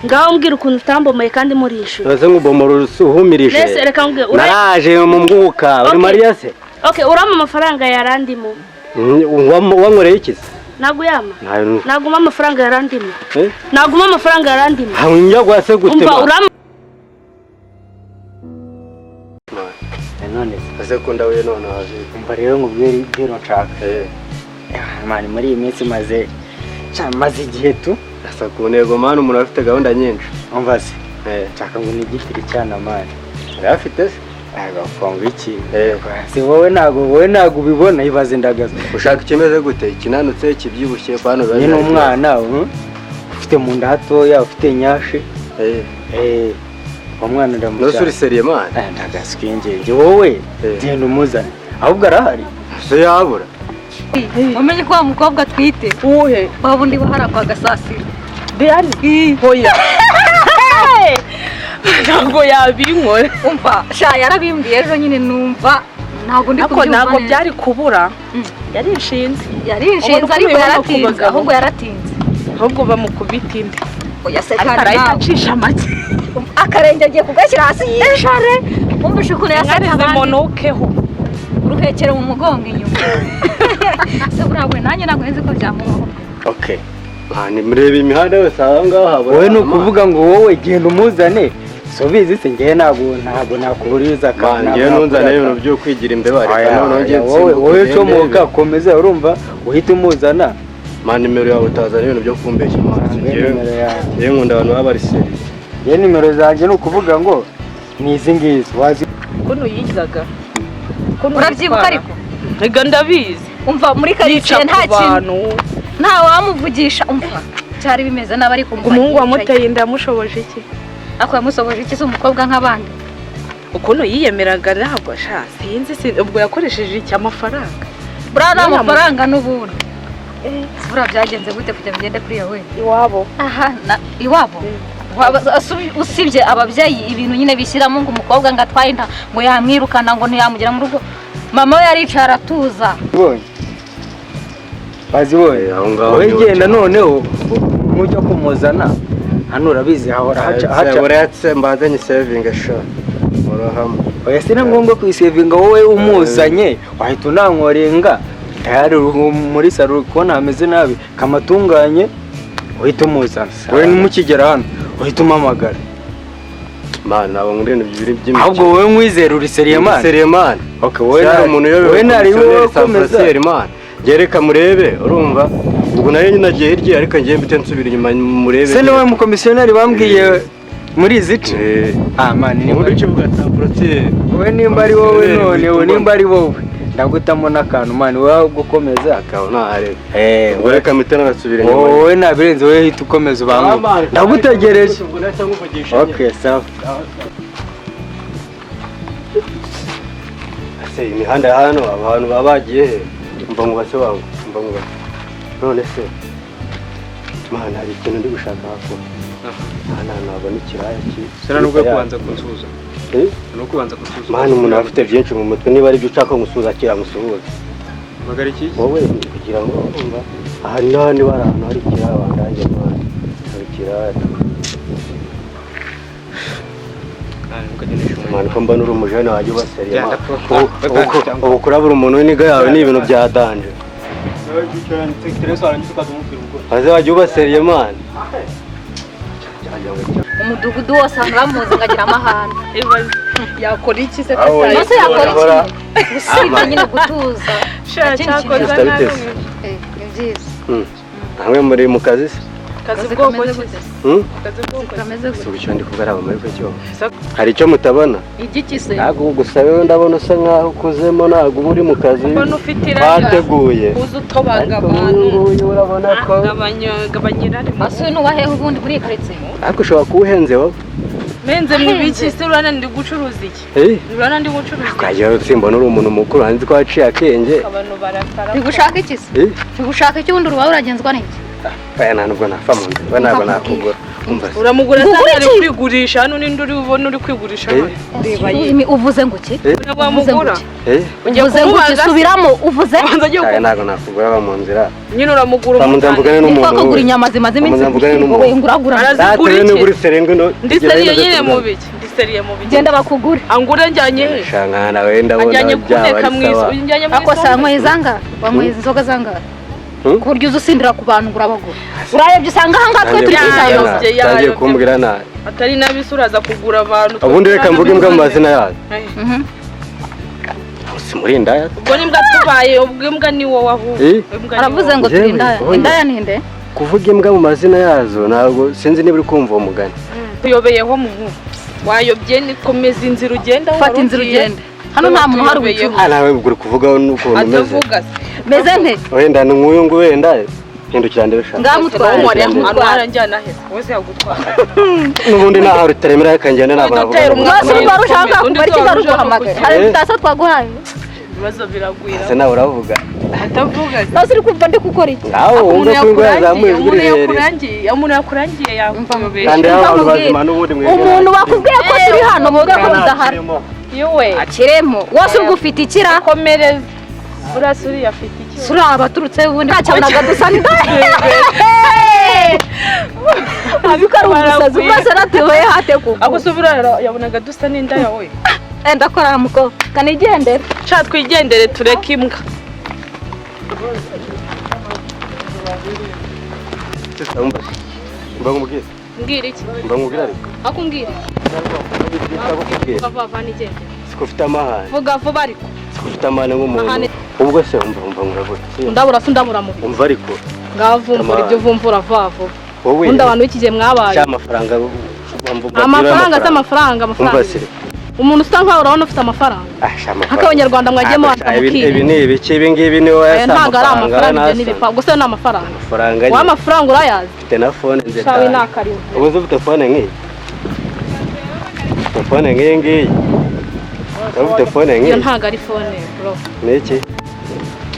ngaho mbwira ukuntu utambomoye kandi murishe Ese ngubomoro uhumirije Nese reka mbwira Naraje mu mwuka uri Maria se Okay urama amafaranga yarandimo wankoreye iki Naguyama Naguma amafaranga yarandimo Naguma amafaranga yarandimo Hawinja gwase gutema Umva urama None ase kunda we none haje umva rero ngubwira ibyo nshaka mani muri iyi minsi maze igihe tu asa ku ntego mani umuntu afite gahunda nyinshi umva se nshaka ngo nigitire cyane mani urafite se agafunga iki se wowe nago ubibona ibaze ndagaza ushaka ikimeze gute ikinanutse kibyibushye kwano bari n'umwana ufite mu nda hatoya ufite nyashe umwana ndamushaka no suri serie man ndagaswinge wowe genda umuzane ahubwo arahari so yabura umenye ko umukobwa twite uhe babundi bahara kwa gasasira Diane hoya ntabwo yabinkora umva sha yarabimbwiye ejo nyine numva ntabwo ndi kubyumva ntabwo byari kubura yarishinze ariko yaratinze ahubwo yaratinze ahubwo bamukubita indi oya se kandi arayicisha make akarenge agiye kugashyira hasi yishare umvishe ukuntu yasarize monokeho uruhekere mu mugongo inyuma se burawe nanjye ntabwo nzi ko byamubaho okay Mani murebe imihanda yose aho ngaho habura wowe nukuvuga ngo wowe genda umuzane sobizi se ngiye ntabwo nakuburiza kandi ngiye nunzane ibintu byo kwigira imbere ariko none ngiye wowe cyo muka komeza urumva uhita umuzana mani nimero yawe utazana ibintu byo kumbeshya ngiye nkunda abantu baba ari seri ye nimero zanjye nukuvuga ngo nizi ngizi wazi kuno yizaga urabyibuka ariko rega ndabizi umva muri karitsiye nta kintu nta wamuvugisha umva cyari bimeze nabari kumva umuhungu wamuteye inda yamushoboje iki ako yamusoboje iki umukobwa nk'abandi ukuntu yiyemeraga ntabwo sinzi ubwo yakoresheje iki amafaranga burana amafaranga n'ubundi bura byagenze gute kujya bigende kuri yawe iwabo iwabo usibye ababyeyi ibintu nyine bishyiramo ngo umukobwa ngo atwaye inda ngo yamwirukana ngo ntiyamugera mu rugo mama we yaricara atuza bazibonye aho ngaho wegenda noneho mujya kumuzana hano urabizi hahora haca uretse mbazanye saving sha urahama oya sina ngombwa kwisavinga wowe umuzanye wahita unankorenga tayari muri saro kubona ameze nabi kamatunganye uhita umuzana wowe nimukigera hano uhita umamagara man nabo ngurene bibiri by'imiki ahubwo wowe mwizera uri serie man okay wowe nari wowe komeza man gereka murebe urumva ubwo nayo nyina gihe hirya ariko ngiye mbite nsubira inyuma murebe se nawe mu komisioneri bambwiye muri izice man ni muri kibuga temporatier wowe nimba ari wowe none wowe nimba ari wowe ndagutamo nakantu man wowe gukomeza akaho nahare ubwo reka mbite nasubira inyuma wowe nabirenze wowe hita ukomeza ubangu ndagutegereje okay sawa ase imihanda hano abantu babagiye mba ngo base wangu mba ngo none se mana hari ikintu ndi gushaka hapo nabona ikiraya sera nubwo kubanza kunsuza nuko kubanza kunsuza mana umuntu afite byinshi mu mutwe niba ari byo ushaka gusuza kira musuhuza magari iki wowe kugira ngo umva aha n'ahandi bari ahantu hari ikiraya bandange mana hari ikiraya man ko mbana urumujene waje baseriye ubu kurabura umuntu w'iniga yawe ni ibintu bya danje aze waje ubaseriye man umudugudu wose abantu bamuzi ngagira amahane yakora iki se kose yakora iki usibye nyine gutuza cyakoza nibyiza hamwe muri mu kazi se kazi bwoko kameze gute ubicyo ndi kugaraba muri cyo hari icyo mutabona igiki se ntago gusabe ndabona usa nkaho ukuzemo ntago uri mu kazi bateguye uzu tobaga abantu urabona ko gabanyirari asuye nubaheho ubundi muri karitsiye ariko ushobora kuwuhenze wowe menze mu biki se urana ndi gucuruza iki urana ndi gucuruza kaje utsimba n'uri umuntu mukuru hanze ko aciye akenge abantu barakara bigushaka iki se bigushaka iki wundi uruba uragenzwa n'iki Bana nubwo nafa mu nda. Bana nabwo nakugura. Umva. Uramugura cyane ari kwigurisha hano nindi uri ubona uri kwigurisha hano. Reba ye. Uvuze ngo ki? Uramugura. Uvuze ngo kisubiramo uvuze? Cyane ntabwo nakugura ba mu nzira. Nyine uramugura. Bamuzambugane n'umuntu. Ko kugura inyama zimaze iminsi. Wowe nguragura. Arazigura iki? Nguri serengwe no. Ndiseriye nyine mu biki? Ndiseriye mu biki? Genda bakugura. Angura njyanye he? Shangana wenda bona. Njyanye kuneka mwiza. Njyanye mwiza. Ako sangwe zanga. Bamwiza inzoga zanga. Kurya uzusindira ku bantu ngurabagura. Urayebye usanga hanga twe turi kwisayo. Tagiye kumbwira na. Atari nabisuraza kugura abantu. Ubundi reka mvuge imbwa mu mazina yazo. Simurinda ya. Ubwo nimbwa tubaye ubwo imbwa ni wowe aho. Aravuze ngo turinda. Indaya ninde? Kuvuga imbwa mu mazina yazo ntabwo sinzi niba uri kumva uwo mugani. Uyobeyeho mu nkuba. Wayobye ni komeza inzira ugenda. Fata inzira ugenda. Hano nta muntu hari ubucuruzi. Nawe ugura kuvugaho nuko umeze. Atavuga se. Meze nte? Wenda n'uyu ngo wenda hindukira ndebe shaka. Ngamutwara aranjyana he? Wese yagutwara. Nubundi naho rutaremera yakangenda nabo navuga. Mwase rwa rushaka kubari kigaruguhamagara. Hari bitasa twaguhaye. Ibibazo biragwira. Ese nawe uravuga. Atavuga se. Basi uri kumva ndi gukora iki? Nawe wumva ko ingwa yazamuye umuntu yakurangiye yakuyobeye. Kandi aho bazima n'ubundi mwe. Umuntu bakubwiye ko turi hano mu rwego rudahari. Yowe. Akiremo. Wose uri gufite ikira. Komereza. Urasuri afite iki? Sura abaturutse ubundi ntacyabonaga dusa n'indaya. Abikora umusazi ubase ratuye hate kuko. Ako subura yabonaga dusa n'indaya we. Enda kora muko. Kanigendere. Cha twigendere tureke imbwa. Umba. Mbangumubwira. Mbwira iki? Mbangumubwira ariko. Akumbwira. Vuga nigende. Sikufite amahane. Vuga vuba ariko. Sikufite amahane nk'umuntu. Ubwo se umva ngurabura. Ndabura mu. Umva ariko. Ngavumbura ibyo vumvura vavu. Wowe. Unda abantu ikije mwabaye. Cya amafaranga amafaranga z'amafaranga. Umva sire. Umuntu usa nkaho urabona ufite amafaranga. Nk'abanyarwanda mwagiyemo bakabukira. Ibi ni ibiki ibi ngibi ni wowe yasa amafaranga. Ntabwo ari amafaranga ibyo n'ibipa. Gusa ni amafaranga. Amafaranga. Wa amafaranga urayazi. Mfite na phone nze. Shawe nakariwe. Ubuze ufite phone nk'iyi. Phone nk'iyi. Ufite phone nk'iyi. Iyo ntabwo ari phone bro. Niki?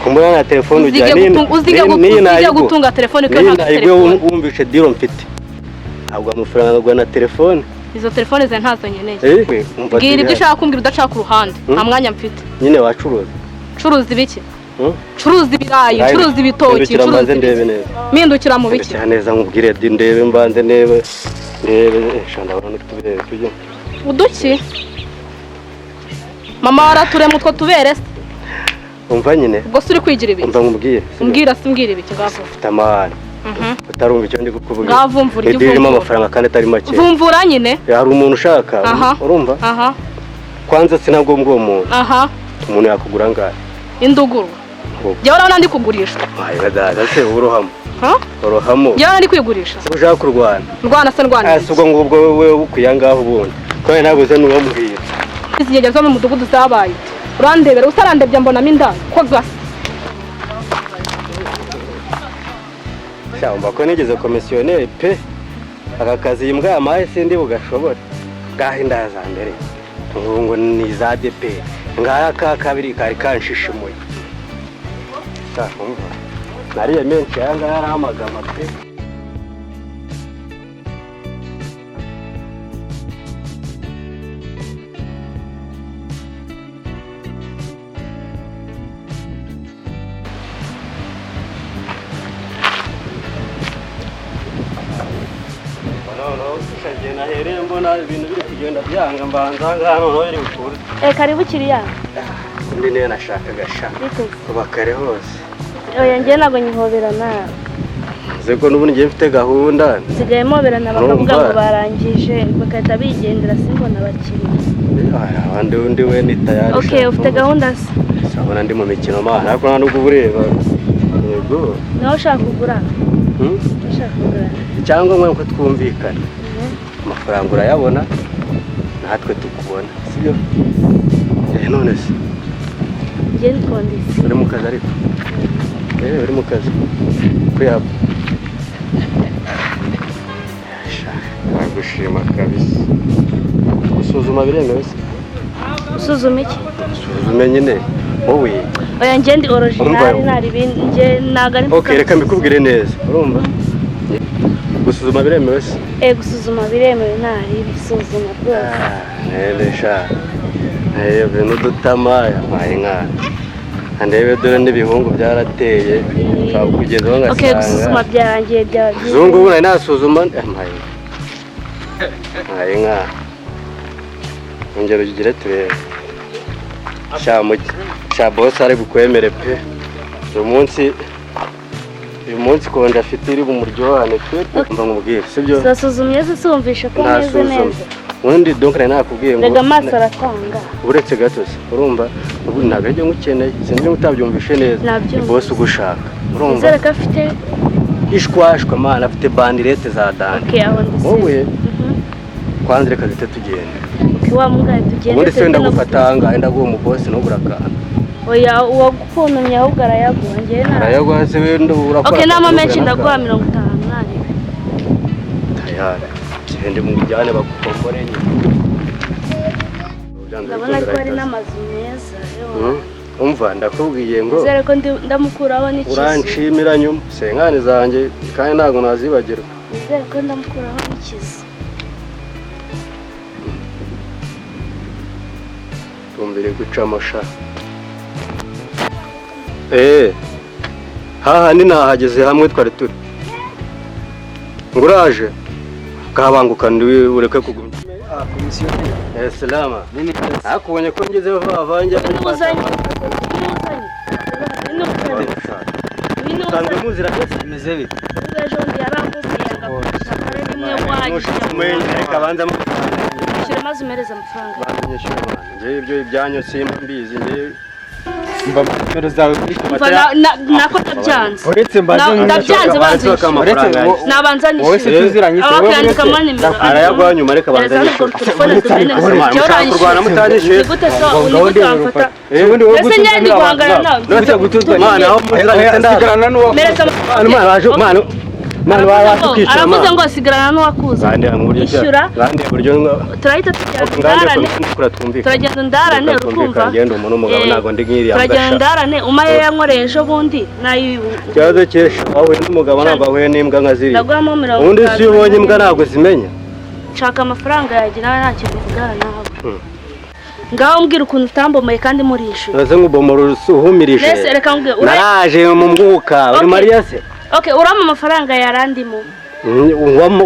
Kumbura na telefone ujya uzige gutunga telefone ko ntabwo telefone. Wumvishe diro mfite. Ntabwo amafaranga agwa na telefone. Izo telefone ze ntazo nkeneye. Mbwira ibyo ushaka kumbwira udashaka ku ruhande. Nta mwanya mfite. Nyine wacuruza. Curuza ibiki? Curuza ibirayi, curuza ibitoki, curuza ndebe neza. Mindukira mu biki? Neza nkubwire ndebe mbanze ndebe. Ndebe shanda abantu tubirebe tujye. Uduki? Mama waraturema utwo tubere se. Umva nyine. Ubwo suri kwigira ibiki? Umva nkubwire. Simbwira ibiki ngaho. Ufite amahane. Utarumva icyo ndi kukuvuga. Ngavumvura ibyo irimo amafaranga kandi atari make. Vumvura nyine. Hari umuntu ushaka. Urumva? Kwanza sinagombwa uwo muntu. Umuntu yakugura ngahe? Induguru. Jya urabona ndi kugurisha. Ayi dada se urohamo. Urohamo. Jya ndi kwigurisha. Ushaka kurwana. Rwana se ndwana. Asubwo ngubwo wewe ukuyangaho ubundi. Kwa nabuze n'uwambwira. Izigege zo mu mudugudu zabaye. Urandebera usarandebye mbonamo indaya. Ko gasa. Shamba ko nigeze komisiyoneri pe aka kazi imbwa amaye sindi bugashobora gahe ndaza mbere ngo ni za DP ngaya ka kabiri kari kanshishimuye umva nariye menshi yanga yaramagama pe nahereye mbona ibintu biri kugenda byanga mbanza hano no biri bukuru. Karibu kiriya. Ndi niyo nashakaga sha. Bakare hose. Oya ngiye nago nyihoberana. Zeko nubundi ngiye mfite gahunda. Sigaye moberana bakavuga ngo barangije bakahita bigendera simbona bakiriye. Abandi undi we ni tayari. Okay, ufite gahunda se. Sabona ndi mu mikino mana ariko nta nubwo bureba. Yego. Naho ushaka kugura? Ushaka kugura. Cyangwa mwe ko twumvikana. Amafaranga urayabona natwe tukubona sibyo none se ngiye ndikondisi uri mu kazi ariko uri mu kazi kuyaba gushima kabisa usuzuma biremewe se usuzuma iki usuzume nyine wowe oya njye ndi original nari bindi njye nagari Okay, reka mbikubwire neza urumva gusuzuma biremewe se gusuzuma biremewe nari bisuzuma rwose nebesha nebe n'udutama yampaye nka andebe dore n'ibihungu byarateye kugeza aho ngasanga gusuzuma byarangiye byagiye zungu ubu nasuzuma yampaye nka ongera ugire turebe sha boss ari bukwemere pe uyu munsi konje afite iri bumuryohane pe mba nkubwire sibyo zasuzumye zisumvisha ko neze neza undi donc nakubwiye ngo rega amaso aratanga uretse gatose urumva ubu ntabwo ngukeneye sinzi utabyumvishe neza boss ugushaka urumva zere ka afite ishwashwa mana afite bandirete za dani okay aho ndise wowe kwanze reka zite tugende okay wa mungaye tugende ubundi se ndagufatanga enda guha mu boss no burakana oya uwagukuntumye ahubwo arayaguha njye na arayaguha se wenda urakora okay nama menshi ndaguha 50 nari tayari gende mu bijyane bagukombore nyine ndabona ko ari n'amazu meza umva ndakubwiye ngo zere ko ndamukuraho n'ikizi uranshimira nyuma senkani zanjye kandi ntago nazibagirwa zere ko ndamukuraho n'ikizi tumbire gucamo sha hahandi nahageze hamwe twari turi nguraje kabanguka ureke kuguma komisiyo salama akubonye ko ngeze vanjye kandi muzira bimeze bite ejo ndi yarangubwiye agafasha kare rimwe wagiye reka banza shyira maze umereze amafaranga banyishyura nje ibyo ibyanyu simba mbizi nje mba nimero zawe kuri nako ndabyanze uretse mbaze ndabyanze banze nabanza wowe se tuziranye se wowe kwandika mani nimero arayagwa nyuma reka banza kurwana mutanyishyuye gute so unigute wamfata ubundi wowe ese nyandi guhangana nawe nose gutuzwa mana aho muziranye sigarana n'uwo mereza mana watukisha aravuze ngo sigarana n'uwakuza ishyura turahita turagenda ndarane urukumva turagenda ndarane umaye yankoreye ejo bundi ikibazo cyesha wahuye n'umugabo ntabwo wahuye n'imbwa nka ziriya ndaguramo 50 ubundi si iyo ubonye imbwa ntabwo zimenya nshaka amafaranga yawe nawe nta kintu uvugana nawe ngaho mbwira ukuntu utambomoye kandi murishyura uraze nk'ubomora uhumirije naraje mu mwuka uri mariya se okay urama amafaranga yarandimo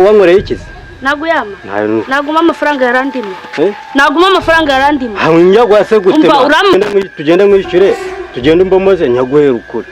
wankoreye ikizi naguyama naguma amafaranga yarandimo naguma amafaranga yarandimo njya gwase gute tugende mwishyure tugende mbomoze nyaguhera ukuri